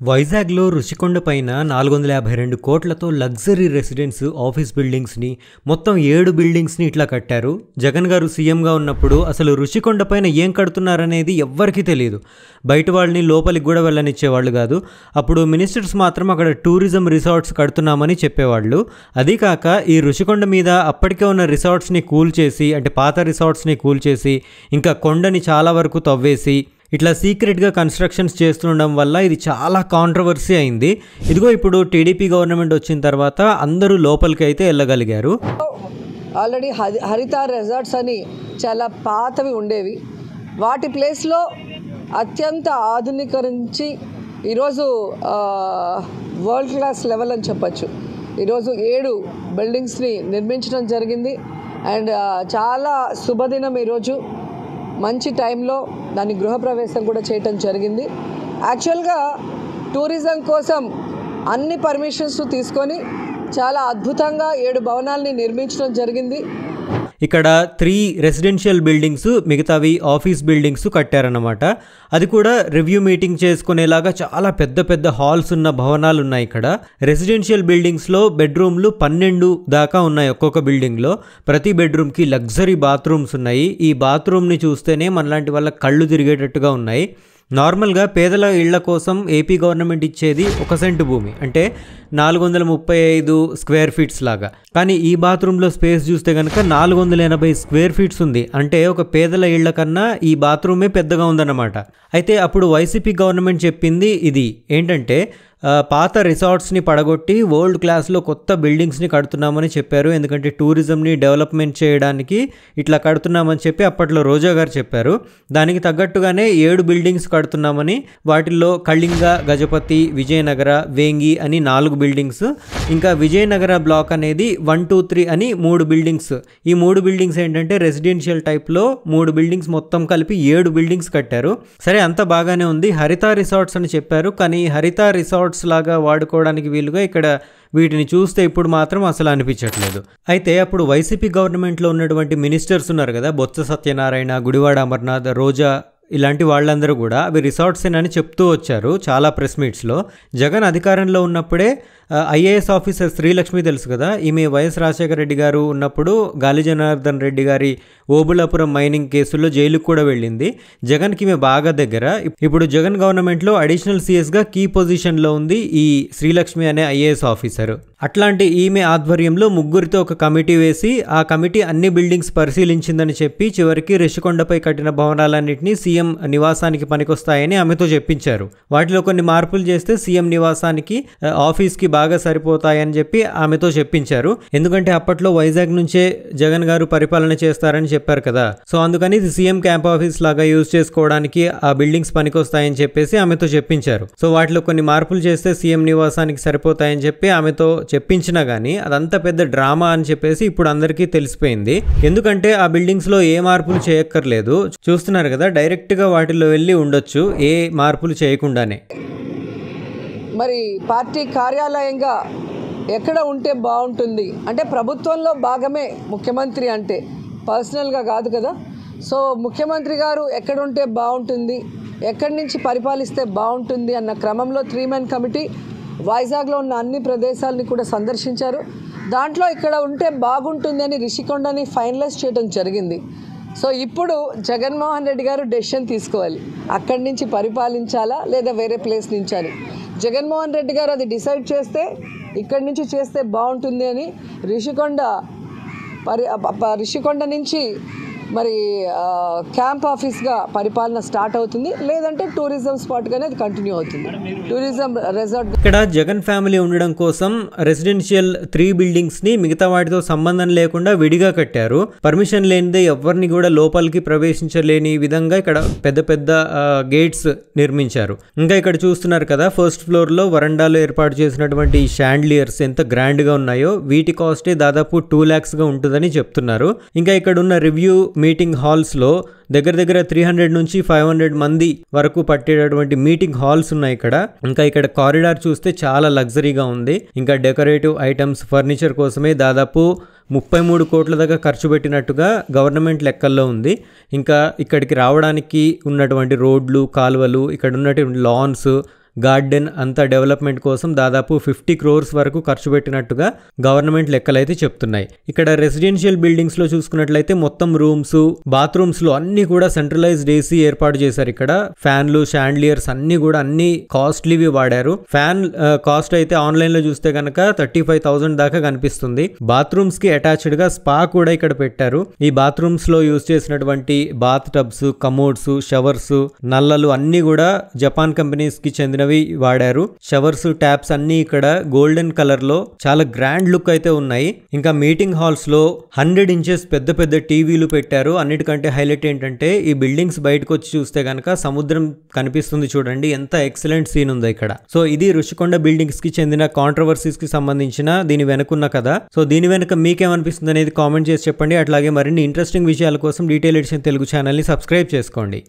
వైజాగ్లో రుషికొండ పైన 452 కోట్లతో లగ్జరీ రెసిడెన్స్ ఆఫీస్ బిల్డింగ్స్ని మొత్తం 7 బిల్డింగ్స్ని ఇట్లా కట్టారు. జగన్ గారు సీఎంగా ఉన్నప్పుడు అసలు రుషికొండ పైన ఏం కడుతున్నారనేది ఎవ్వరికీ తెలియదు. బయట వాళ్ళని లోపలికి కూడా వెళ్ళనిచ్చేవాళ్ళు కాదు. అప్పుడు మినిస్టర్స్ మాత్రం అక్కడ టూరిజం రిసార్ట్స్ కడుతున్నామని చెప్పేవాళ్ళు. అదీ కాక ఈ రుషికొండ మీద అప్పటికే ఉన్న రిసార్ట్స్ని కూల్చేసి, అంటే పాత రిసార్ట్స్ని కూల్చేసి, ఇంకా కొండని చాలా వరకు తవ్వేసి ఇట్లా సీక్రెట్గా కన్స్ట్రక్షన్స్ చేస్తుండడం వల్ల ఇది చాలా కాంట్రవర్సీ అయింది. ఇదిగో ఇప్పుడు టీడీపీ గవర్నమెంట్ వచ్చిన తర్వాత అందరూ లోపలికి అయితే వెళ్ళగలిగారు. ఆల్రెడీ హరిత రిసార్ట్స్ అని చాలా పాతవి ఉండేవి. వాటి ప్లేస్లో అత్యంత ఆధునీకరించి ఈరోజు వరల్డ్ క్లాస్ లెవెల్ అని చెప్పచ్చు. ఈరోజు 7 బిల్డింగ్స్ని నిర్మించడం జరిగింది. అండ్ చాలా శుభదినం ఈరోజు. మంచి టైంలో దాని గృహప్రవేశం కూడా చేయటం జరిగింది. యాక్చువల్గా టూరిజం కోసం అన్ని పర్మిషన్స్ తీసుకొని చాలా అద్భుతంగా 7 భవనాల్ని నిర్మించడం జరిగింది. ఇక్కడ 3 రెసిడెన్షియల్ బిల్డింగ్స్, మిగతావి ఆఫీస్ బిల్డింగ్స్ కట్టారన్నమాట. అది కూడా రివ్యూ మీటింగ్ చేసుకునేలాగా చాలా పెద్ద పెద్ద హాల్స్ ఉన్న భవనాలు ఉన్నాయి. ఇక్కడ రెసిడెన్షియల్ బిల్డింగ్స్లో బెడ్రూమ్లు 12 దాకా ఉన్నాయి ఒక్కొక్క బిల్డింగ్లో. ప్రతి బెడ్రూమ్కి లగ్జరీ బాత్రూమ్స్ ఉన్నాయి. ఈ బాత్రూమ్ని చూస్తేనే మనలాంటి వాళ్ళ కళ్ళు తిరిగేటట్టుగా ఉన్నాయి. నార్మల్గా పేదల ఇళ్ల కోసం ఏపీ గవర్నమెంట్ ఇచ్చేది 1 సెంటు భూమి, అంటే 435 స్క్వేర్ ఫీట్స్ లాగా. కానీ ఈ బాత్రూంలో స్పేస్ చూస్తే కనుక 480 స్క్వేర్ ఫీట్స్ ఉంది. అంటే ఒక పేదల ఇళ్ల కన్నా ఈ బాత్రూమే పెద్దగా ఉందన్నమాట. అయితే అప్పుడు వైసీపీ గవర్నమెంట్ చెప్పింది ఇది ఏంటంటే, పాత రిసార్ట్స్ని పడగొట్టి వరల్డ్ క్లాస్లో కొత్త బిల్డింగ్స్ని కడుతున్నామని చెప్పారు. ఎందుకంటే టూరిజంని డెవలప్మెంట్ చేయడానికి ఇట్లా కడుతున్నామని చెప్పి అప్పట్లో రోజా గారు చెప్పారు. దానికి తగ్గట్టుగానే 7 బిల్డింగ్స్ కడుతున్నామని, వాటిల్లో కళింగ, గజపతి, విజయనగర, వేంగి అని 4 బిల్డింగ్స్, ఇంకా విజయనగర బ్లాక్ అనేది 1, 2, 3 అని 3 బిల్డింగ్స్. ఈ 3 బిల్డింగ్స్ ఏంటంటే రెసిడెన్షియల్ టైప్లో 3 బిల్డింగ్స్ మొత్తం కలిపి 7 బిల్డింగ్స్ కట్టారు. సరే, అంతా బాగానే ఉంది. హరిత రిసార్ట్స్ అని చెప్పారు. కానీ హరిత రిసార్ట్స్ లాగా వాడుకోవడానికి వీలుగా ఇక్కడ వీటిని చూస్తే ఇప్పుడు మాత్రం అసలు అనిపించట్లేదు. అయితే అప్పుడు వైసీపీ గవర్నమెంట్లో ఉన్నటువంటి మినిస్టర్స్ ఉన్నారు కదా, బొత్స సత్యనారాయణ, గుడివాడ అమర్నాథ్, రోజా, ఇలాంటి వాళ్ళందరూ కూడా అవి రిసార్ట్సేనని చెప్తూ వచ్చారు చాలా ప్రెస్ మీట్స్లో. జగన్ అధికారంలో ఉన్నప్పుడే ఐఏఎస్ ఆఫీసర్ శ్రీలక్ష్మి తెలుసు కదా, ఈమె వైఎస్ రాజశేఖర రెడ్డి గారు ఉన్నప్పుడు గాలి జనార్దన్ రెడ్డి గారి ఓబులాపురం మైనింగ్ కేసుల్లో జైలుకు కూడా వెళ్ళింది. జగన్కి ఈమె బాగా దగ్గర. ఇప్పుడు జగన్ గవర్నమెంట్లో అడిషనల్ సిఎస్గా కీ పొజిషన్లో ఉంది ఈ శ్రీలక్ష్మి అనే ఐఏఎస్ ఆఫీసర్. అట్లాంటి ఈమె ఆధ్వర్యంలో 3 ఒక కమిటీ వేసి ఆ కమిటీ అన్ని బిల్డింగ్స్ పరిశీలించిందని చెప్పి చివరికి రిషికొండపై కట్టిన భవనాలన్నింటినీ సీఎం నివాసానికి పనికొస్తాయని ఆమెతో చెప్పించారు. వాటిలో కొన్ని మార్పులు చేస్తే సీఎం నివాసానికి, ఆఫీస్కి బాగా సరిపోతాయని చెప్పి ఆమెతో చెప్పించారు. ఎందుకంటే అప్పట్లో వైజాగ్ నుంచే జగన్ గారు పరిపాలన చేస్తారని చెప్పారు కదా. సో అందుకని ఇది సీఎం క్యాంప్ ఆఫీస్ లాగా యూజ్ చేసుకోవడానికి ఆ బిల్డింగ్స్ పనికొస్తాయని చెప్పేసి ఆమెతో చెప్పించారు. సో వాటిలో కొన్ని మార్పులు చేస్తే సీఎం నివాసానికి సరిపోతాయని చెప్పి ఆమెతో చెప్పించినా కానీ అదంతా పెద్ద డ్రామా అని చెప్పేసి ఇప్పుడు అందరికీ తెలిసిపోయింది. ఎందుకంటే ఆ బిల్డింగ్స్లో ఏ మార్పులు చేయక్కర్లేదు. చూస్తున్నారు కదా, డైరెక్ట్గా వాటిల్లో వెళ్ళి ఉండొచ్చు ఏ మార్పులు చేయకుండానే. మరి పార్టీ కార్యాలయంగా ఎక్కడ ఉంటే బాగుంటుంది అంటే, ప్రభుత్వంలో భాగమే ముఖ్యమంత్రి అంటే, పర్సనల్గా కాదు కదా. సో ముఖ్యమంత్రి గారు ఎక్కడ ఉంటే బాగుంటుంది, ఎక్కడి నుంచి పరిపాలిస్తే బాగుంటుంది అన్న క్రమంలో 3 మెన్ కమిటీ వైజాగ్లో ఉన్న అన్ని ప్రదేశాలని కూడా సందర్శించారు. దాంట్లో ఇక్కడ ఉంటే బాగుంటుంది అని రిషికొండని ఫైనలైజ్ చేయడం జరిగింది. సో ఇప్పుడు జగన్మోహన్ రెడ్డి గారు డెసిషన్ తీసుకోవాలి, అక్కడి నుంచి పరిపాలించాలా లేదా వేరే ప్లేస్ నుంచి అని. జగన్మోహన్ రెడ్డి గారు అది డిసైడ్ చేస్తే ఇక్కడి నుంచి చేస్తే బాగుంటుంది అని రిషికొండ నుంచి మరి క్యాంప్ ఆఫీస్గా పరిపాలన స్టార్ట్ అవుతుంది, లేదంటే టూరిజం స్పాట్గానే అది కంటిన్యూ అవుతుంది. టూరిజం రిసార్ట్ ఇక్కడ జగన్ ఫ్యామిలీ ఉండడం కోసం రెసిడెన్షియల్ 3 బిల్డింగ్స్ని మిగతా వాటితో సంబంధం లేకుండా విడిగా కట్టారు. పర్మిషన్ లేనిదే ఎవరిని కూడా లోపలికి ప్రవేశించలేని విధంగా ఇక్కడ పెద్ద పెద్ద గేట్స్ నిర్మించారు. ఇంకా ఇక్కడ చూస్తున్నారు కదా, ఫస్ట్ ఫ్లోర్లో వరండాలో ఏర్పాటు చేసినటువంటి షాండ్లియర్స్ ఎంత గ్రాండ్గా ఉన్నాయో. వీటి కాస్టే దాదాపు 2 lakhsగా ఉంటుందని చెప్తున్నారు. ఇంకా ఇక్కడ ఉన్న రివ్యూ మీటింగ్ హాల్స్లో దగ్గర 300 నుంచి 500 మంది వరకు పట్టేటటువంటి మీటింగ్ హాల్స్ ఉన్నాయి ఇక్కడ. ఇంకా ఇక్కడ కారిడార్ చూస్తే చాలా లగ్జరీగా ఉంది. ఇంకా డెకరేటివ్ ఐటమ్స్, ఫర్నిచర్ కోసమే దాదాపు 33 కోట్ల దాకా ఖర్చు పెట్టినట్టుగా గవర్నమెంట్ లెక్కల్లో ఉంది. ఇంకా ఇక్కడికి రావడానికి ఉన్నటువంటి రోడ్లు, కాలువలు, ఇక్కడ ఉన్నటువంటి లాన్స్, గార్డెన్ అంతా డెవలప్మెంట్ కోసం దాదాపు 50 crores వరకు ఖర్చు పెట్టినట్టుగా గవర్నమెంట్ లెక్కలైతే చెప్తున్నాయి. ఇక్కడ రెసిడెన్షియల్ బిల్డింగ్స్ లో చూసుకున్నట్లయితే మొత్తం రూమ్స్, బాత్రూమ్స్ లో అన్ని కూడా సెంట్రలైజ్డ్ ఏసీ ఏర్పాటు చేశారు. ఇక్కడ ఫ్యాన్లు, షాండ్లియర్స్ అన్ని కూడా అన్ని కాస్ట్లీవి వాడారు. ఫ్యాన్ కాస్ట్ అయితే ఆన్లైన్ లో చూస్తే కనుక 35,000 దాకా కనిపిస్తుంది. బాత్రూమ్స్ కి అటాచ్డ్ గా స్పా కూడా ఇక్కడ పెట్టారు. ఈ బాత్రూమ్స్ లో యూజ్ చేసినటువంటి బాత్ టబ్స్, కమోడ్స్, షవర్స్, నల్లలు అన్ని కూడా జపాన్ కంపెనీస్ కి చెందినవి వాడారు. షవర్స్, ట్యాప్స్ అన్ని ఇక్కడ గోల్డెన్ కలర్ లో చాలా గ్రాండ్ లుక్ అయితే ఉన్నాయి. ఇంకా మీటింగ్ హాల్స్ లో 100 inches పెద్ద పెద్ద టీవీలు పెట్టారు. అన్నిటికంటే హైలైట్ ఏంటంటే ఈ బిల్డింగ్స్ బయటకు వచ్చి చూస్తే కనుక సముద్రం కనిపిస్తుంది. చూడండి ఎంత ఎక్సలెంట్ సీన్ ఉందో ఇక్కడ. సో ఇది రుషికొండ బిల్డింగ్స్ కి చెందిన కాంట్రవర్సీస్ కి సంబంధించిన దీని వెనుకున్న కథ. సో దీని వెనుక మీకేమనిపిస్తుంది అనేది కామెంట్ చేసి చెప్పండి. అట్లాగే మరిన్ని ఇంట్రెస్టింగ్ విషయాల కోసం డీటెయిల్ ఎడిషన్ తెలుగు ఛానల్ని సబ్స్క్రైబ్ చేసుకోండి.